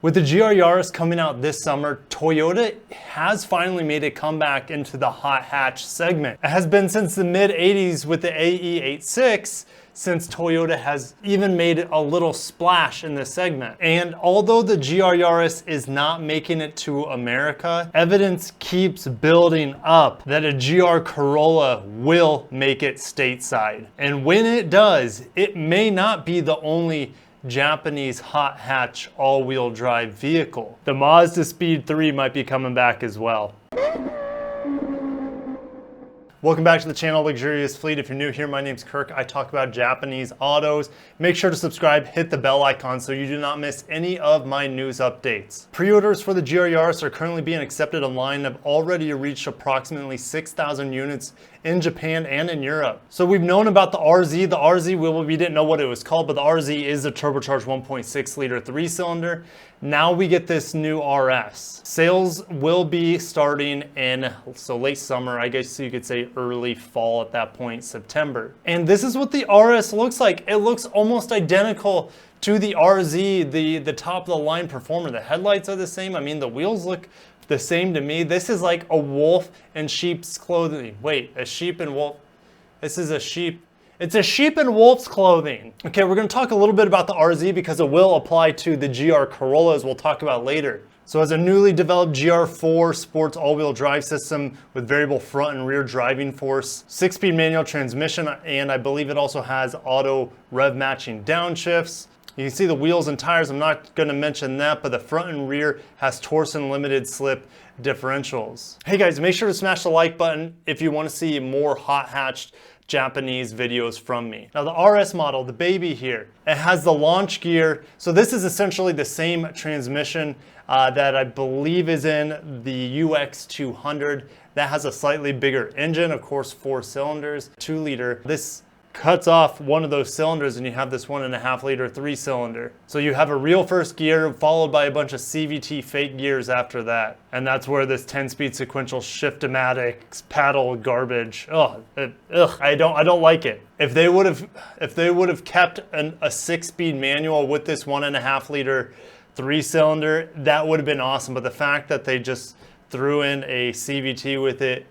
With the GR Yaris coming out this summer, Toyota has finally made a comeback into the hot hatch segment. It has been since the mid-80s with the AE86 since Toyota has even made a little splash in this segment. And although the GR Yaris is not making it to America, evidence keeps building up that a GR Corolla will make it stateside. And when it does, it may not be the only Japanese hot hatch all-wheel drive vehicle. The Mazdaspeed 3 might be coming back as well. Welcome back to the channel, Luxurious Fleet. If you're new here, my name's Kirk. I talk about Japanese autos. Make sure to subscribe, hit the bell icon so you do not miss any of my news updates. Pre-orders for the GR Yaris are currently being accepted online and have already reached approximately 6,000 units in Japan and in Europe. So we've known about the RZ. The RZ, we didn't know what it was called, but the RZ is the turbocharged 1.6 liter 3-cylinder. Now we get this new RS. Sales will be starting in late summer, I guess you could say early fall at that point, September. And this is what the RS looks like. It looks almost identical to the RZ, the top of the line performer. The headlights are the same. I mean, the wheels look the same to me. This is like a wolf in sheep's clothing. Wait, a sheep and wolf? This is a sheep. It's a sheep in wolf's clothing. Okay, we're gonna talk a little bit about the RZ because it will apply to the GR Corolla, as we'll talk about later. So as a newly developed GR4 sports all-wheel drive system with variable front and rear driving force, 6-speed manual transmission, and I believe it also has auto rev matching downshifts. You can see the wheels and tires, I'm not gonna mention that, but the front and rear has Torsen limited slip differentials. Hey guys, make sure to smash the like button if you wanna see more hot hatched Japanese videos from me. Now the RS model, the baby here, it has the launch gear. So this is essentially the same transmission that I believe is in the UX200. That has a slightly bigger engine, of course 4 cylinders, 2 liter. This cuts off one of those cylinders and you have this 1.5 liter 3-cylinder. So you have a real first gear followed by a bunch of CVT fake gears after that. And that's where this 10-speed sequential shift-o-matic paddle garbage, I don't like it. If they would have kept a 6-speed manual with this 1.5 liter 3-cylinder, that would have been awesome. But the fact that they just threw in a CVT with it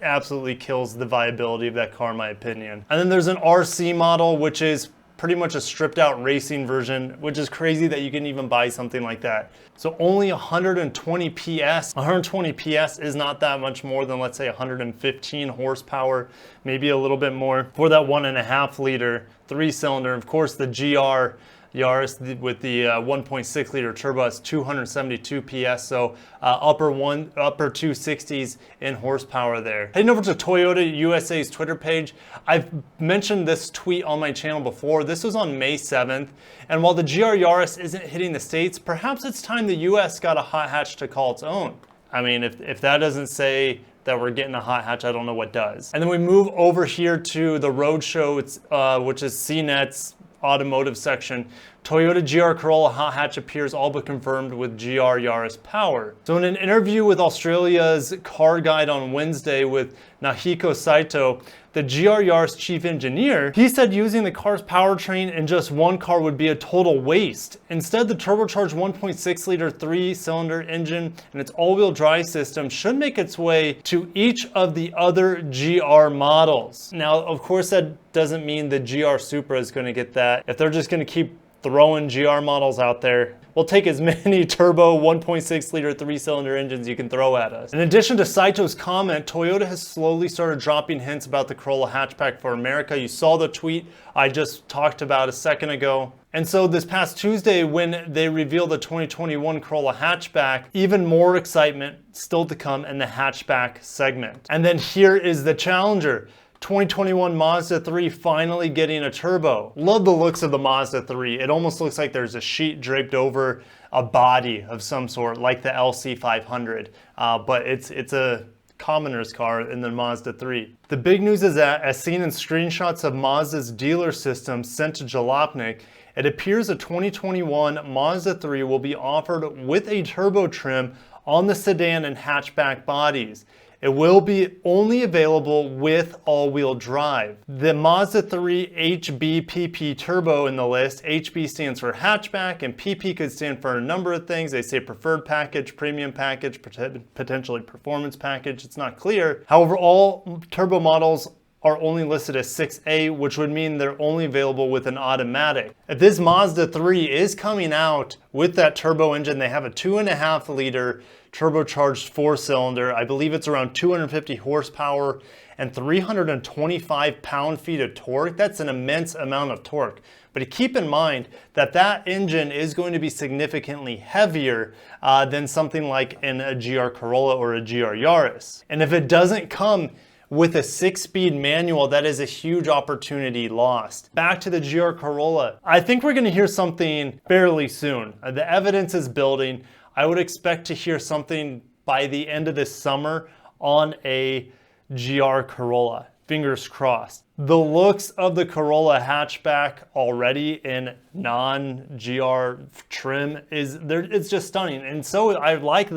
absolutely kills the viability of that car in my opinion. And then there's an RC model, which is pretty much a stripped out racing version, which is crazy that you can even buy something like that. So only 120 PS. 120 PS is not that much more than, let's say, 115 horsepower, maybe a little bit more for that 1.5 liter 3-cylinder. Of course, the GR Yaris with the 1.6 liter turbo has 272 PS, so upper 260s in horsepower there. Heading over to Toyota USA's Twitter page, I've mentioned this tweet on my channel before. This was on May 7th, and while the GR Yaris isn't hitting the States, perhaps it's time the US got a hot hatch to call its own. I mean, if that doesn't say that we're getting a hot hatch, I don't know what does. And then we move over here to the Roadshow, which is CNET's automotive section. Toyota GR Corolla hot hatch appears all but confirmed with GR Yaris power. So in an interview with Australia's Car Guide on Wednesday with Nahiko Saito, the GR Yaris chief engineer, he said using the car's powertrain in just one car would be a total waste. Instead, the turbocharged 1.6 liter 3-cylinder engine and its all-wheel drive system should make its way to each of the other GR models. Now, of course, that doesn't mean the GR Supra is going to get that. If they're just going to keep throwing GR models out there, we'll take as many turbo 1.6 liter 3-cylinder engines you can throw at us. In addition to Saito's comment, Toyota has slowly started dropping hints about the Corolla hatchback for America. You saw the tweet I just talked about a second ago. And so this past Tuesday, when they revealed the 2021 Corolla hatchback, even more excitement still to come in the hatchback segment. And then here is the challenger. 2021 Mazda 3 finally getting a turbo. Love the looks of the Mazda 3. It almost looks like there's a sheet draped over a body of some sort, like the LC500, but it's a commoner's car in the Mazda 3. The big news is that, as seen in screenshots of Mazda's dealer system sent to Jalopnik, it appears a 2021 Mazda 3 will be offered with a turbo trim on the sedan and hatchback bodies. it will be only available with all-wheel drive. The Mazda 3 HBPP Turbo in the list, HB stands for hatchback and PP could stand for a number of things. They say preferred package, premium package, potentially performance package. It's not clear. However, all turbo models are only listed as 6A, which would mean they're only available with an automatic. If this Mazda 3 is coming out with that turbo engine, they have a 2.5 liter turbocharged 4-cylinder. I believe it's around 250 horsepower and 325 pound-feet of torque. That's an immense amount of torque. But keep in mind that that engine is going to be significantly heavier than something like in a GR Corolla or a GR Yaris. And if it doesn't come with a 6-speed manual, that is a huge opportunity lost. Back to the GR Corolla. I think we're gonna hear something fairly soon. The evidence is building. I would expect to hear something by the end of this summer on a GR Corolla. Fingers crossed. The looks of the Corolla hatchback already in non-GR trim it's just stunning. And so I like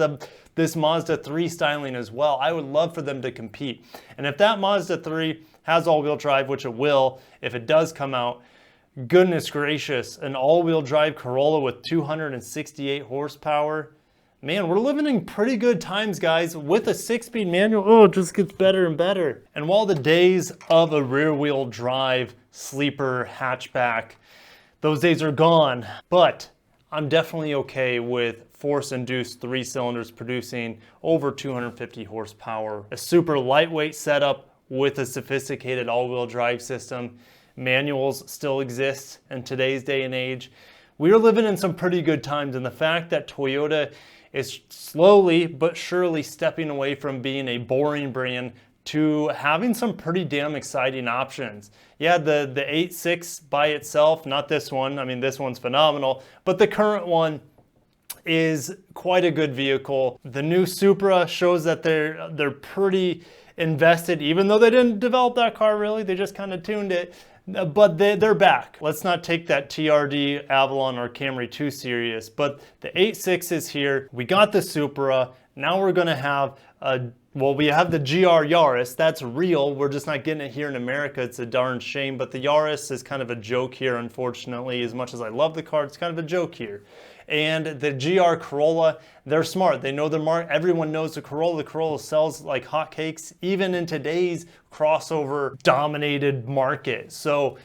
this Mazda 3 styling as well. I would love for them to compete. And if that Mazda 3 has all-wheel drive, which it will, if it does come out, goodness gracious, an all-wheel drive Corolla with 268 horsepower. Man, we're living in pretty good times, guys. With a 6-speed manual, oh, it just gets better and better. And while the days of a rear-wheel drive sleeper hatchback, those days are gone, but I'm definitely okay with force-induced 3 cylinders producing over 250 horsepower. A super lightweight setup with a sophisticated all-wheel drive system. Manuals still exist in today's day and age. We are living in some pretty good times, and the fact that Toyota is slowly but surely stepping away from being a boring brand to having some pretty damn exciting options. Yeah, the 8.6 by itself, not this one. I mean, this one's phenomenal, but the current one is quite a good vehicle. The new Supra shows that they're pretty invested, even though they didn't develop that car really, they just kind of tuned it. But they're back. Let's not take that TRD, Avalon, or Camry too serious, but the 8.6 is here. We got the Supra. Now we're gonna have we have the GR Yaris. That's real. We're just not getting it here in America. It's a darn shame, but the Yaris is kind of a joke here, unfortunately. As much as I love the car, it's kind of a joke here. And the GR Corolla, they're smart. They know the market. Everyone knows the Corolla. The Corolla sells like hotcakes, even in today's crossover dominated market. So,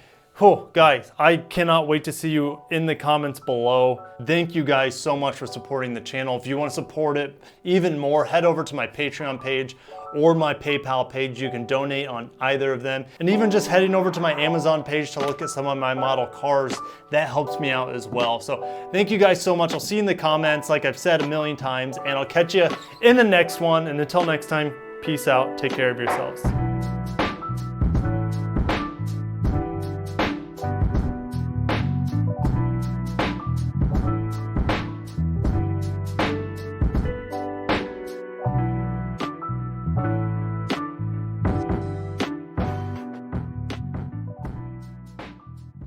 guys, I cannot wait to see you in the comments below. Thank you guys so much for supporting the channel. If you want to support it even more, head over to my Patreon page or my PayPal page. You can donate on either of them. And even just heading over to my Amazon page to look at some of my model cars, that helps me out as well. So thank you guys so much. I'll see you in the comments, like I've said a million times, and I'll catch you in the next one. And until next time, peace out. Take care of yourselves.